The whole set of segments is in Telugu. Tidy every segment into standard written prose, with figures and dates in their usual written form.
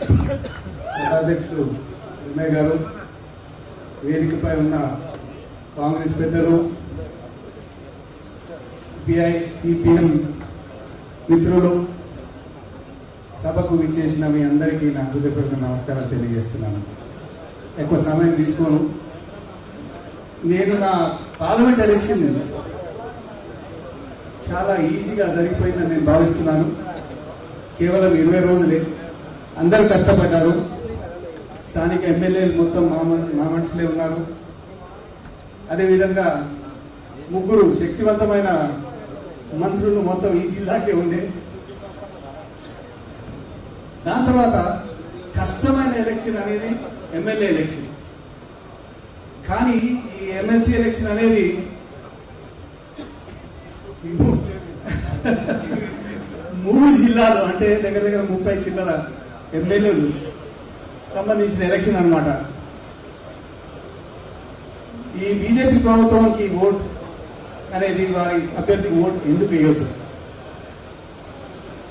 అధ్యక్షుడు వినయ్ గారు, వేదికపై ఉన్న కాంగ్రెస్ పెద్దలు, సిపిఐ సిపిఎం మిత్రులు, సభకు విచ్చేసిన మీ అందరికీ నా హృదయపూర్వక నమస్కారం తెలియజేస్తున్నాను. ఎక్కువ సమయం తీసుకోను. నేను నా పార్లమెంట్ ఎలక్షన్ చాలా ఈజీగా జరిగిపోయిందని నేను భావిస్తున్నాను. కేవలం 20 రోజులే. అందరూ కష్టపడ్డారు. స్థానిక ఎమ్మెల్యేలు మొత్తం మా మనుషులే ఉన్నారు. అదేవిధంగా 3 శక్తివంతమైన మంత్రులు మొత్తం ఈ జిల్లాకే ఉండే. దాని తర్వాత కష్టమైన ఎలక్షన్ అనేది ఎమ్మెల్యే ఎలక్షన్. కానీ ఈ ఎమ్మెల్సీ ఎలక్షన్ అనేది 3 జిల్లాలు, అంటే దగ్గర దగ్గర 30 చిల్లర ఎమ్మెల్యేలు సంబంధించిన ఎలక్షన్ అన్నమాట. ఈ బీజేపీ ప్రభుత్వానికి ఓట్ అనేది వారి అభ్యర్థికి ఓట్ ఎందుకు వేయొద్దు?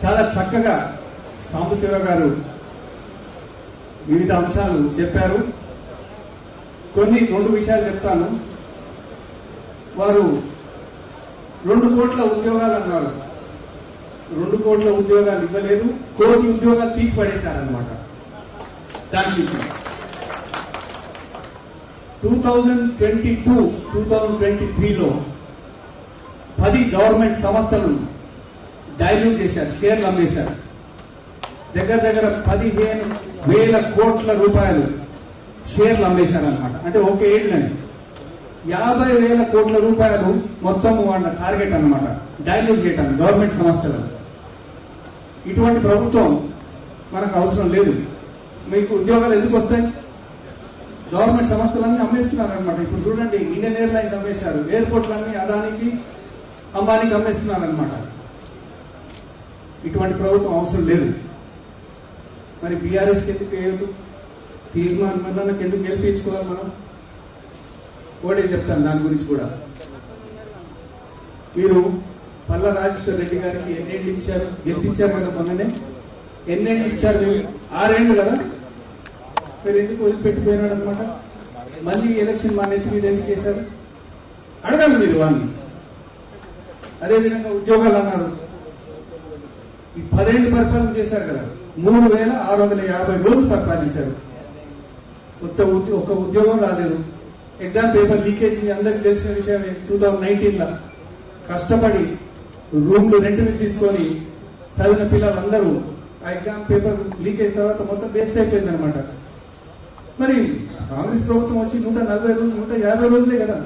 చాలా చక్కగా సాంబశివ గారు వివిధ అంశాలు చెప్పారు. కొన్ని 2 విషయాలు చెప్తాను. వారు 2 కోట్ల ఉద్యోగాలు అన్నారు. 2 కోట్ల ఉద్యోగాలు ఇవ్వలేదు, 1 కోటి ఉద్యోగాలు పీక్ పడేశారనమాట. దానికి 2022-2023లో 10 గవర్నమెంట్ సంస్థలు డైల్యూట్ చేశారు, షేర్లు అమ్మేశారు. దగ్గర దగ్గర 15,000 కోట్ల రూపాయలు షేర్లు అమ్మేశారనమాట. అంటే ఒక ఏళ్ళని 50,000 కోట్ల రూపాయలు మొత్తం వాళ్ళ టార్గెట్ అనమాట, డైల్యూట్ చేయటానికి గవర్నమెంట్ సంస్థలు. ఇటువంటి ప్రభుత్వం మనకు అవసరం లేదు. మీకు ఉద్యోగాలు ఎందుకు వస్తాయి? గవర్నమెంట్ సంస్థలన్నీ అమ్మేస్తున్నారనమాట. ఇప్పుడు చూడండి, ఇండియన్ ఎయిర్లైన్స్ అమ్మేశారు, ఎయిర్పోర్ట్లన్నీ అదానికి అంబానీకి అమ్మేస్తున్నారనమాట. ఇటువంటి ప్రభుత్వం అవసరం లేదు. మరి బీఆర్ఎస్కి ఎందుకు వేయదు? తీర్మానం మనకు ఎందుకు గెలిపించుకోవాలి? మనం ఓడే చెప్తాను దాని గురించి కూడా. మీరు పల్లా రాజేశ్వర రెడ్డి గారికి ఎన్నేళ్ళు ఇచ్చారు? గెలిపించారు కదా మొన్ననే. ఎన్నేళ్ళు ఇచ్చారు? మీరు 6 ఏళ్ళు కదా. మీరు ఎందుకు వదిలిపెట్టిపోయినాడు అనమాట. మళ్ళీ ఎలక్షన్ మా నెత్తి మీద ఎందుకు వేశారు? అడగాలి మీరు వాడిని. అదేవిధంగా ఉద్యోగాలు అన్నారు. ఈ 10 ఏళ్ళు పరిపాలన చేశారు కదా, 3,650 రోజులు పరిపాలించారు. ఒక ఉద్యోగం రాలేదు. ఎగ్జామ్ పేపర్ లీకేజ్ మీ అందరికి తెలిసిన విషయమే. 2019లో కష్టపడి రూమ్లు రెంట్ మీద తీసుకొని చదివిన పిల్లలందరూ ఆ ఎగ్జామ్ పేపర్ లీకేజ్ తర్వాత మొత్తం వేస్ట్ అయిపోయింది అనమాట. మరి కాంగ్రెస్ ప్రభుత్వం వచ్చి 140 రోజులు 150 రోజులే కదా.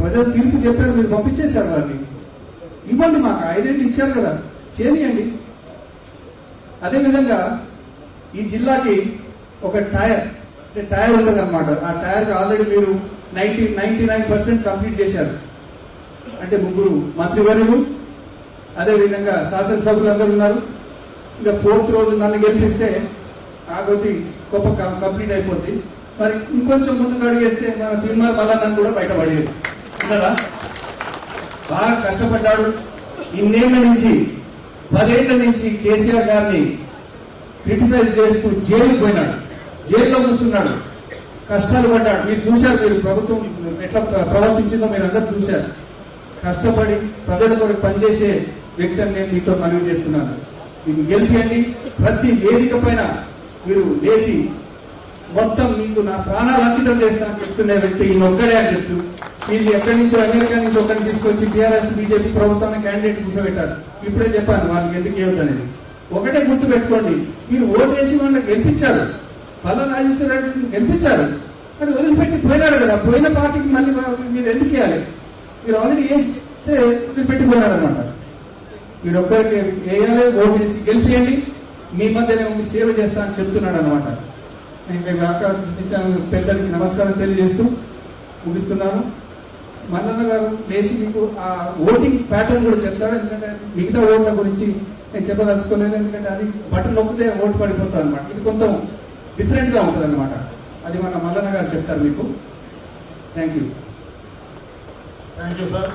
ప్రజలు తీర్పు చెప్పారు, మీరు పంపించేశారు వారిని. ఇవ్వండి, మాకు 5 ఏళ్ళు ఇచ్చారు కదా, చేయనియండి. అదేవిధంగా ఈ జిల్లాకి ఒక టైర్ ఉంటుందన్నమాట. ఆ టైర్ ఆల్రెడీ మీరు 99% కంప్లీట్ చేశారు. అంటే 3 మంత్రివర్యులు, అదేవిధంగా శాసనసభ్యులు అందరూ ఉన్నారు. ఇంకా 4th రోజు నన్ను గెలిపిస్తే ఆ కొద్ది గొప్ప కంప్లీట్ అయిపోద్ది. మరి ఇంకొంచెం ముందుకు అడిగేస్తే మన తీర్మానం వల్ల నన్ను కూడా బయటపడేది కదా. బాగా కష్టపడ్డాడు. ఇన్నేళ్ల నుంచి 10 ఏళ్ల నుంచి కేసీఆర్ గారిని క్రిటిసైజ్ చేస్తూ జైలుకు పోయినాడు, జైల్లో కూర్చున్నాడు, కష్టాలు పడ్డాడు. మీరు చూశారు, మీరు ప్రభుత్వం ఎట్లా ప్రవర్తించిందో మీరు అందరూ చూశారు. కష్టపడి ప్రజల కొరకు పనిచేసే వ్యక్తిని నేను మీతో మనవి చేస్తున్నాను. మీరు గెలిపియండి. ప్రతి వేదిక పైన మీరు లేచి మొత్తం మీకు నా ప్రాణాలు అంకితం చేస్తానని చెప్తున్న వ్యక్తి ఈయన ఒక్కడే అని చెప్తూ, వీళ్ళు ఎక్కడి నుంచో అమెరికా నుంచి ఒకరిని తీసుకొచ్చి టీఆర్ఎస్ బీజేపీ ప్రభుత్వాన్ని క్యాండిడేట్ కూర్చోబెట్టారు. ఇప్పుడే చెప్పాను వాళ్ళకి ఎందుకు ఏవద్దు అనేది. ఒకటే గుర్తు పెట్టుకోండి, మీరు ఓటు వేసి వాళ్ళని గెలిపించారు, పల్లా రాజేశ్వర రెడ్డిని గెలిపించారు, కానీ వదిలిపెట్టి పోయినారు కదా. పోయిన పార్టీకి మళ్ళీ మీరు ఎందుకు వేయాలి? మీరు ఆల్రెడీ వేస్తే వదిలిపెట్టి పోయినారు అనమాట. మీరు ఒక్కరికి వేయాలి, ఓటు వేసి గెలిపియండి. మీ మధ్యనే ఉండి సేవ చేస్తా అని చెప్తున్నాడు అనమాట. నేను పెద్దలకి నమస్కారం తెలియజేస్తూ ముగిస్తున్నాను. మల్లన్న గారు లేచి మీకు ఆ ఓటింగ్ ప్యాటర్న్ కూడా చెప్తాడు. ఎందుకంటే మిగతా ఓట్ల గురించి నేను చెప్పదలుచుకోలేదు. ఎందుకంటే అది బటన్ నొక్కితే ఓటు పడిపోతుంది అనమాట. ఇది కొంచెం డిఫరెంట్ గా ఉంటుంది అనమాట. అది మన మల్లన్న గారు చెప్తారు మీకు. Thank you sir.